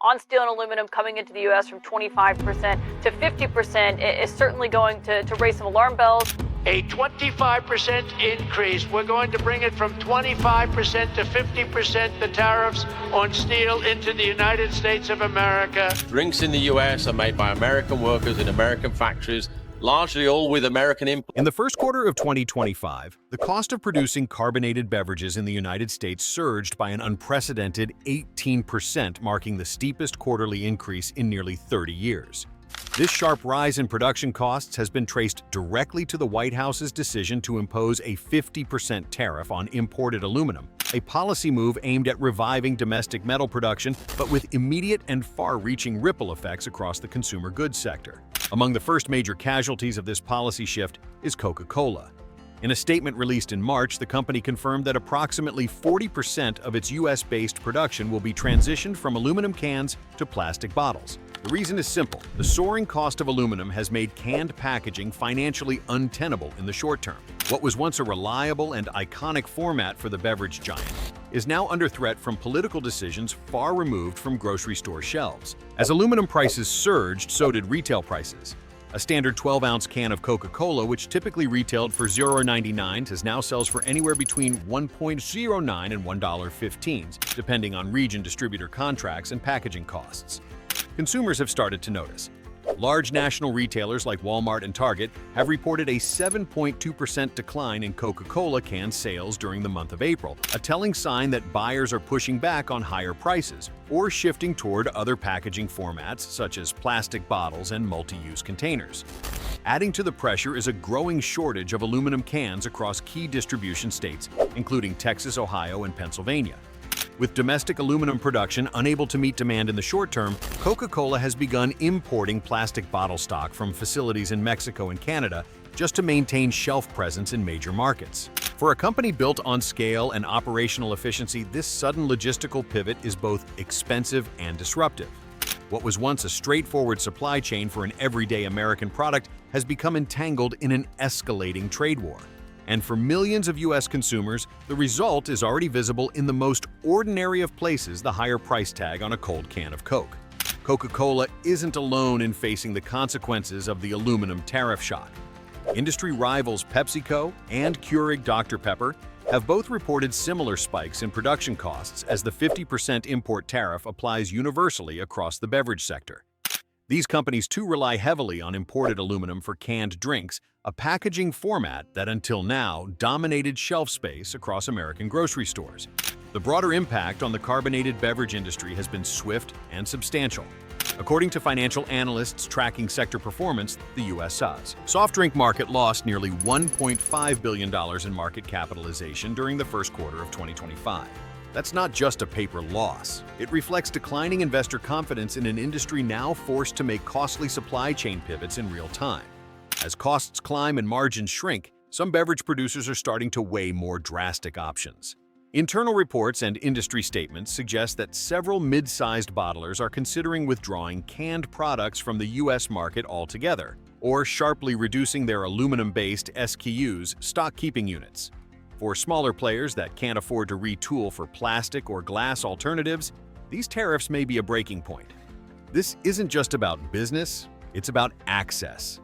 on steel and aluminum coming into the U.S. from 25% to 50% is certainly going to raise some alarm bells. A 25% increase. We're going to bring it from 25% to 50%, the tariffs on steel into the United States of America. Drinks in the US are made by American workers in American factories, largely all with American imports. In the first quarter of 2025, the cost of producing carbonated beverages in the United States surged by an unprecedented 18%, marking the steepest quarterly increase in nearly 30 years. This sharp rise in production costs has been traced directly to the White House's decision to impose a 50% tariff on imported aluminum, a policy move aimed at reviving domestic metal production, but with immediate and far-reaching ripple effects across the consumer goods sector. Among the first major casualties of this policy shift is Coca-Cola. In a statement released in March, the company confirmed that approximately 40% of its US-based production will be transitioned from aluminum cans to plastic bottles. The reason is simple. The soaring cost of aluminum has made canned packaging financially untenable in the short term. What was once a reliable and iconic format for the beverage giant is now under threat from political decisions far removed from grocery store shelves. As aluminum prices surged, so did retail prices. A standard 12-ounce can of Coca-Cola, which typically retailed for $0.99, now sells for anywhere between $1.09 and $1.15, depending on region, distributor contracts, and packaging costs. Consumers have started to notice. Large national retailers like Walmart and Target have reported a 7.2% decline in Coca-Cola can sales during the month of April, a telling sign that buyers are pushing back on higher prices or shifting toward other packaging formats such as plastic bottles and multi-use containers. Adding to the pressure is a growing shortage of aluminum cans across key distribution states, including Texas, Ohio, and Pennsylvania. With domestic aluminum production unable to meet demand in the short term, Coca-Cola has begun importing plastic bottle stock from facilities in Mexico and Canada just to maintain shelf presence in major markets. For a company built on scale and operational efficiency, this sudden logistical pivot is both expensive and disruptive. What was once a straightforward supply chain for an everyday American product has become entangled in an escalating trade war. And for millions of US consumers, the result is already visible in the most ordinary of places: the higher price tag on a cold can of Coke. Coca-Cola isn't alone in facing the consequences of the aluminum tariff shock. Industry rivals PepsiCo and Keurig Dr. Pepper have both reported similar spikes in production costs as the 50% import tariff applies universally across the beverage sector. These companies too rely heavily on imported aluminum for canned drinks, a packaging format that until now dominated shelf space across American grocery stores. The broader impact on the carbonated beverage industry has been swift and substantial. According to financial analysts tracking sector performance, the U.S.'s soft drink market lost nearly $1.5 billion in market capitalization during the first quarter of 2025. That's not just a paper loss. It reflects declining investor confidence in an industry now forced to make costly supply chain pivots in real time. As costs climb and margins shrink, some beverage producers are starting to weigh more drastic options. Internal reports and industry statements suggest that several mid-sized bottlers are considering withdrawing canned products from the U.S. market altogether, or sharply reducing their aluminum-based SKUs, stock-keeping units. For smaller players that can't afford to retool for plastic or glass alternatives, these tariffs may be a breaking point. This isn't just about business, it's about access.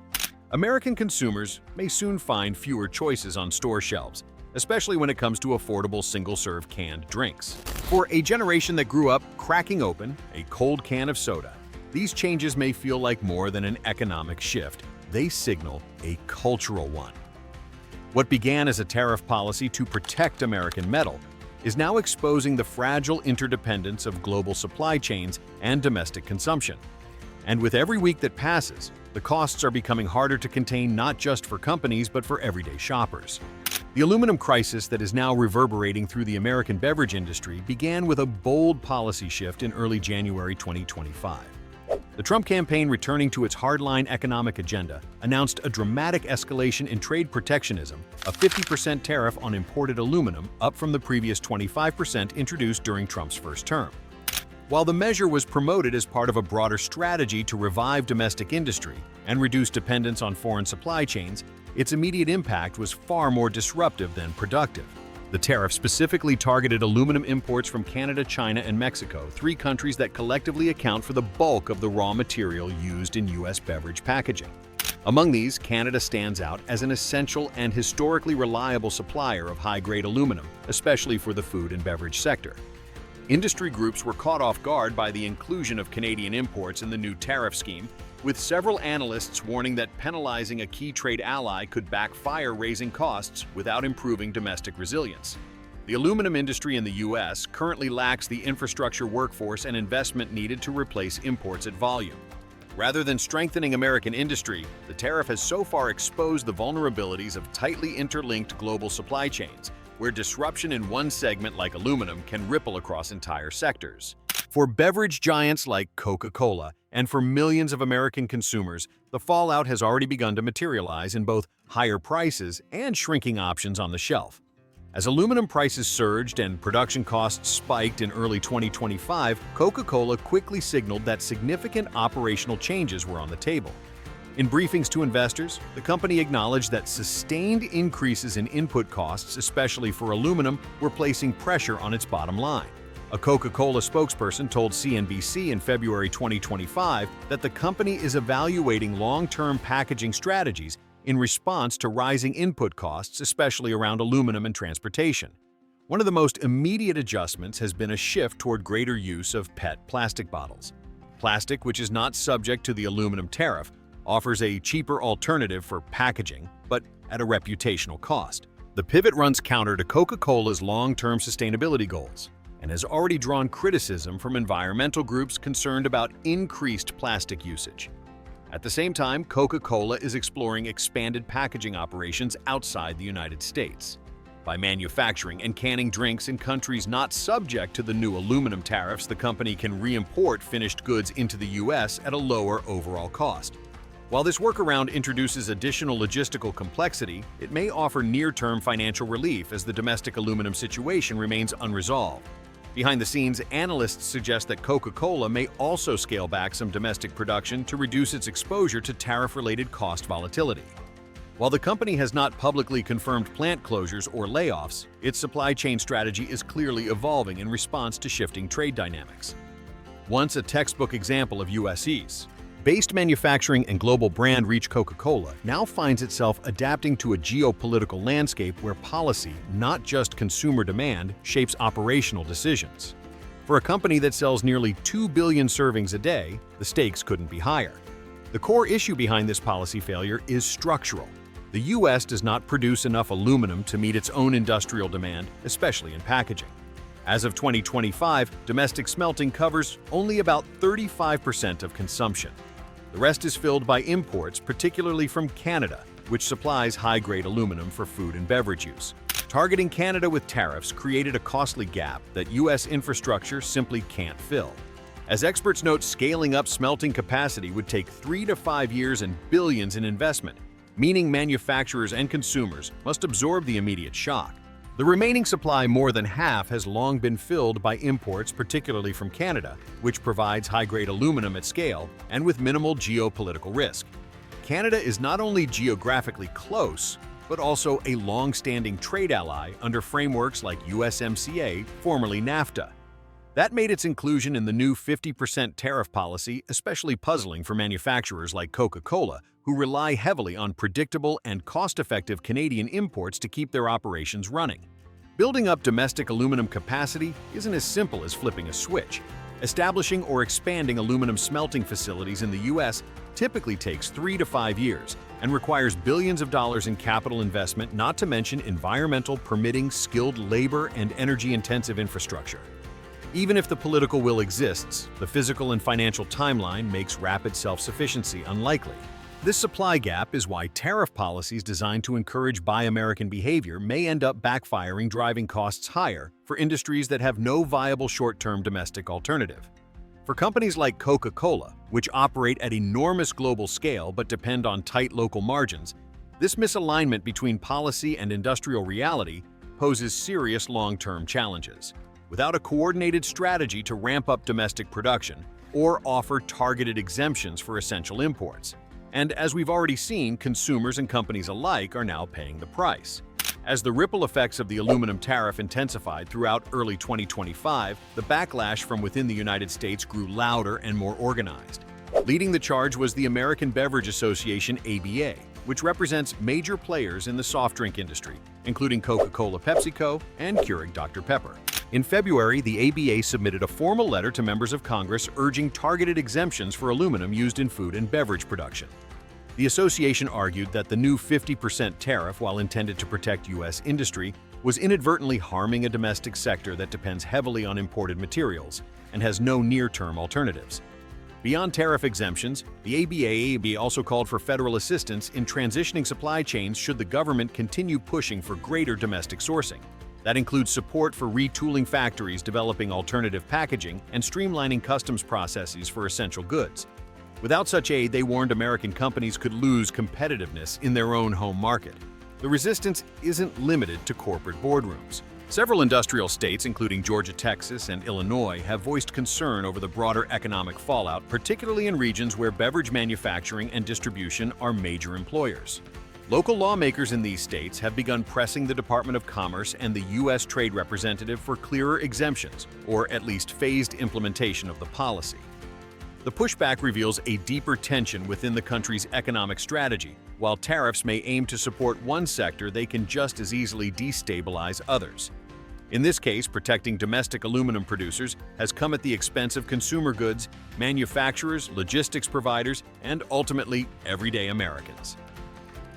American consumers may soon find fewer choices on store shelves, especially when it comes to affordable single-serve canned drinks. For a generation that grew up cracking open a cold can of soda, these changes may feel like more than an economic shift. They signal a cultural one. What began as a tariff policy to protect American metal is now exposing the fragile interdependence of global supply chains and domestic consumption. And with every week that passes, the costs are becoming harder to contain, not just for companies but for everyday shoppers. The aluminum crisis that is now reverberating through the American beverage industry began with a bold policy shift in early January 2025. The Trump campaign, returning to its hardline economic agenda, announced a dramatic escalation in trade protectionism, a 50% tariff on imported aluminum, up from the previous 25% introduced during Trump's first term. While the measure was promoted as part of a broader strategy to revive domestic industry and reduce dependence on foreign supply chains, its immediate impact was far more disruptive than productive. The tariff specifically targeted aluminum imports from Canada, China, and Mexico, three countries that collectively account for the bulk of the raw material used in U.S. beverage packaging. Among these, Canada stands out as an essential and historically reliable supplier of high-grade aluminum, especially for the food and beverage sector. Industry groups were caught off guard by the inclusion of Canadian imports in the new tariff scheme, with several analysts warning that penalizing a key trade ally could backfire, raising costs without improving domestic resilience. The aluminum industry in the U.S. currently lacks the infrastructure, workforce, and investment needed to replace imports at volume. Rather than strengthening American industry, the tariff has so far exposed the vulnerabilities of tightly interlinked global supply chains, where disruption in one segment like aluminum can ripple across entire sectors. For beverage giants like Coca-Cola and for millions of American consumers, the fallout has already begun to materialize in both higher prices and shrinking options on the shelf. As aluminum prices surged and production costs spiked in early 2025, Coca-Cola quickly signaled that significant operational changes were on the table. In briefings to investors, the company acknowledged that sustained increases in input costs, especially for aluminum, were placing pressure on its bottom line. A Coca-Cola spokesperson told CNBC in February 2025 that the company is evaluating long-term packaging strategies in response to rising input costs, especially around aluminum and transportation. One of the most immediate adjustments has been a shift toward greater use of PET plastic bottles. Plastic, which is not subject to the aluminum tariff, offers a cheaper alternative for packaging, but at a reputational cost. The pivot runs counter to Coca-Cola's long-term sustainability goals and has already drawn criticism from environmental groups concerned about increased plastic usage. At the same time, Coca-Cola is exploring expanded packaging operations outside the United States. By manufacturing and canning drinks in countries not subject to the new aluminum tariffs, the company can re-import finished goods into the U.S. at a lower overall cost. While this workaround introduces additional logistical complexity, it may offer near-term financial relief as the domestic aluminum situation remains unresolved. Behind the scenes, analysts suggest that Coca-Cola may also scale back some domestic production to reduce its exposure to tariff-related cost volatility. While the company has not publicly confirmed plant closures or layoffs, its supply chain strategy is clearly evolving in response to shifting trade dynamics. Once a textbook example of U.S. ease, based manufacturing and global brand reach, Coca-Cola now finds itself adapting to a geopolitical landscape where policy, not just consumer demand, shapes operational decisions. For a company that sells nearly 2 billion servings a day, the stakes couldn't be higher. The core issue behind this policy failure is structural. The U.S. does not produce enough aluminum to meet its own industrial demand, especially in packaging. As of 2025, domestic smelting covers only about 35% of consumption. The rest is filled by imports, particularly from Canada, which supplies high-grade aluminum for food and beverage use. Targeting Canada with tariffs created a costly gap that U.S. infrastructure simply can't fill. As experts note, scaling up smelting capacity would take 3 to 5 years and billions in investment, meaning manufacturers and consumers must absorb the immediate shock. The remaining supply, more than half, has long been filled by imports, particularly from Canada, which provides high-grade aluminum at scale and with minimal geopolitical risk. Canada is not only geographically close, but also a long-standing trade ally under frameworks like USMCA, formerly NAFTA. That made its inclusion in the new 50% tariff policy especially puzzling for manufacturers like Coca-Cola, who rely heavily on predictable and cost-effective Canadian imports to keep their operations running. Building up domestic aluminum capacity isn't as simple as flipping a switch. Establishing or expanding aluminum smelting facilities in the U.S. typically takes 3 to 5 years and requires billions of dollars in capital investment, not to mention environmental permitting, skilled labor, and energy-intensive infrastructure. Even if the political will exists, the physical and financial timeline makes rapid self-sufficiency unlikely. This supply gap is why tariff policies designed to encourage Buy American behavior may end up backfiring, driving costs higher for industries that have no viable short-term domestic alternative. For companies like Coca-Cola, which operate at enormous global scale but depend on tight local margins, this misalignment between policy and industrial reality poses serious long-term challenges. Without a coordinated strategy to ramp up domestic production or offer targeted exemptions for essential imports. And as we've already seen, consumers and companies alike are now paying the price. As the ripple effects of the aluminum tariff intensified throughout early 2025, the backlash from within the United States grew louder and more organized. Leading the charge was the American Beverage Association, ABA, which represents major players in the soft drink industry, including Coca-Cola, PepsiCo, and Keurig Dr. Pepper. In February, the ABA submitted a formal letter to members of Congress urging targeted exemptions for aluminum used in food and beverage production. The association argued that the new 50% tariff, while intended to protect U.S. industry, was inadvertently harming a domestic sector that depends heavily on imported materials and has no near-term alternatives. Beyond tariff exemptions, the ABA also called for federal assistance in transitioning supply chains should the government continue pushing for greater domestic sourcing. That includes support for retooling factories, developing alternative packaging, and streamlining customs processes for essential goods. Without such aid, they warned American companies could lose competitiveness in their own home market. The resistance isn't limited to corporate boardrooms. Several industrial states, including Georgia, Texas, and Illinois, have voiced concern over the broader economic fallout, particularly in regions where beverage manufacturing and distribution are major employers. Local lawmakers in these states have begun pressing the Department of Commerce and the U.S. Trade Representative for clearer exemptions, or at least phased implementation of the policy. The pushback reveals a deeper tension within the country's economic strategy. While tariffs may aim to support one sector, they can just as easily destabilize others. In this case, protecting domestic aluminum producers has come at the expense of consumer goods, manufacturers, logistics providers, and ultimately, everyday Americans.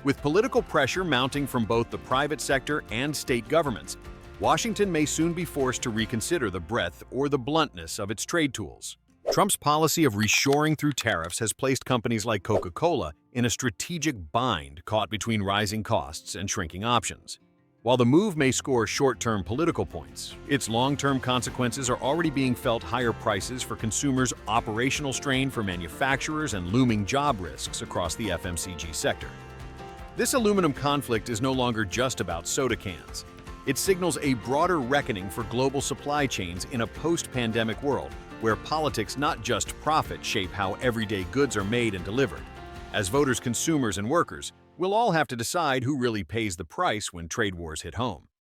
With political pressure mounting from both the private sector and state governments, Washington may soon be forced to reconsider the breadth or the bluntness of its trade tools. Trump's policy of reshoring through tariffs has placed companies like Coca-Cola in a strategic bind caught between rising costs and shrinking options. While the move may score short-term political points, its long-term consequences are already being felt: higher prices for consumers, operational strain for manufacturers, and looming job risks across the FMCG sector. This aluminum conflict is no longer just about soda cans. It signals a broader reckoning for global supply chains in a post-pandemic world, where politics, not just profit, shape how everyday goods are made and delivered. As voters, consumers, and workers, we'll all have to decide who really pays the price when trade wars hit home.